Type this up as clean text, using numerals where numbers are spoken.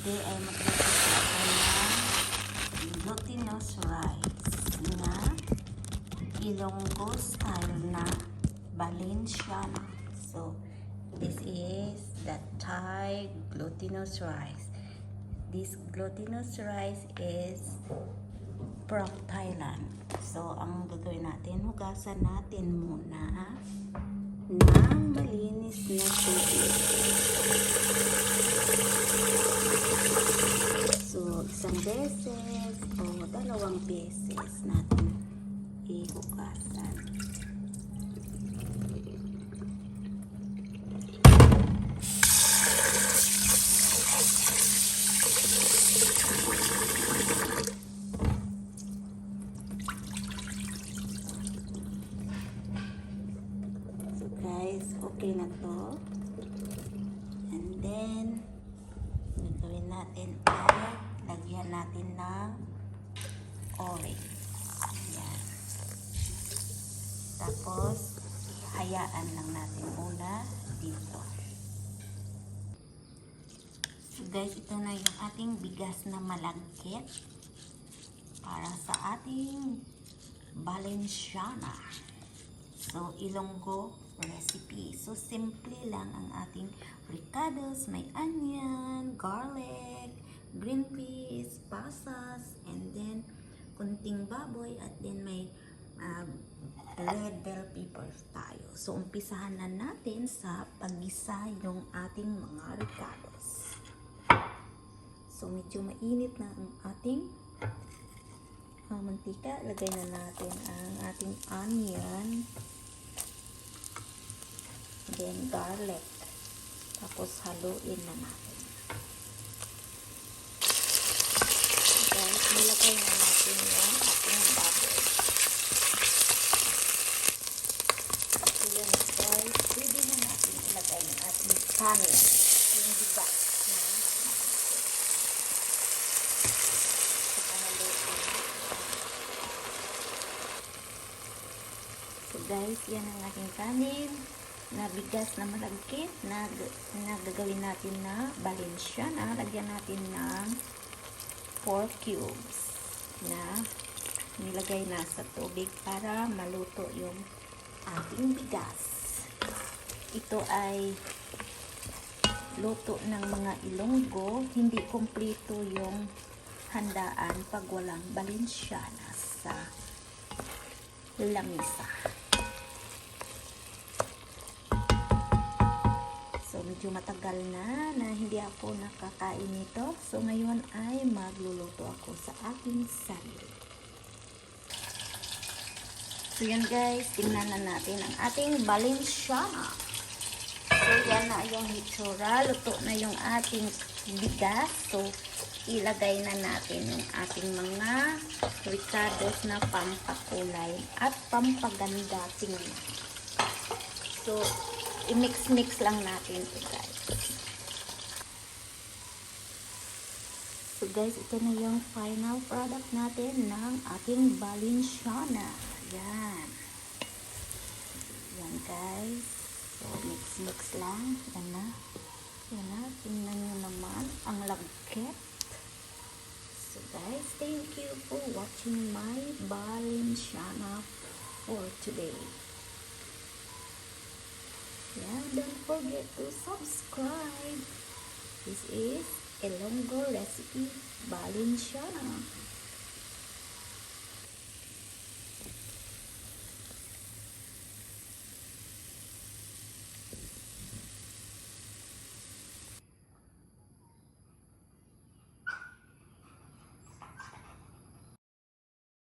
Today ay magluto ako ng glutinous rice na Ilonggo style na Valenciana. So, this is the Thai glutinous rice. This glutinous rice is from Thailand. So, ang gagawin natin, hugasan natin muna ng malinis na tubig. So, isang beses o dalawang beses natin ihugasan. So, guys, okay na to. And then, gagawin natin ay lagyan natin ng orange. Ayan. Tapos, hayaan lang natin muna dito. So guys, ito na yung ating bigas na malagkit para sa ating Valenciana. So, Ilonggo recipe. So, simple lang ang ating ricados. May onion, garlic, green peas, pasas, and then kunting baboy, at then may red bell peppers tayo. So, umpisahan na natin sa paggisa yung ating mga ricados. So, medyo mainit na ang ating mantika. Lagay na natin ang ating onion, then garlic. Tapos, haluin na natin. Guys, nilagay na natin yung ating baboy. So, yan guys, pwede na natin ilagay yung ating kanin, yung diba na so guys, yan ang ating kanin na bigas na malagkit na gagawin natin na Valenciana. Lagyan natin ng 4 cubes na nilagay na sa tubig para maluto yung ating bigas. Ito ay luto ng mga Ilonggo. Hindi kompleto yung handaan pag walang Valenciana sa lamisa. So, medyo matagal na hindi ako nakakain nito. So, ngayon ay magluluto ako sa aking sarili. So, yan guys, tingnan na natin ang ating Valenciana. So, yan na yung hitsura. Luto na yung ating bigas. So, ilagay na natin yung ating mga ricados na pampakulay at pampaganda tingnan. So, i-mix-mix lang natin ito guys. So guys, ito na yung final product natin ng ating Valenciana. Yan. Yan guys. So, mix-mix lang. Yan na. Yan na. Tingnan nyo naman ang lagkit. So guys, thank you for watching my Valenciana for today. Yeah, don't forget to subscribe. This is Ilonggo recipe Valenciana.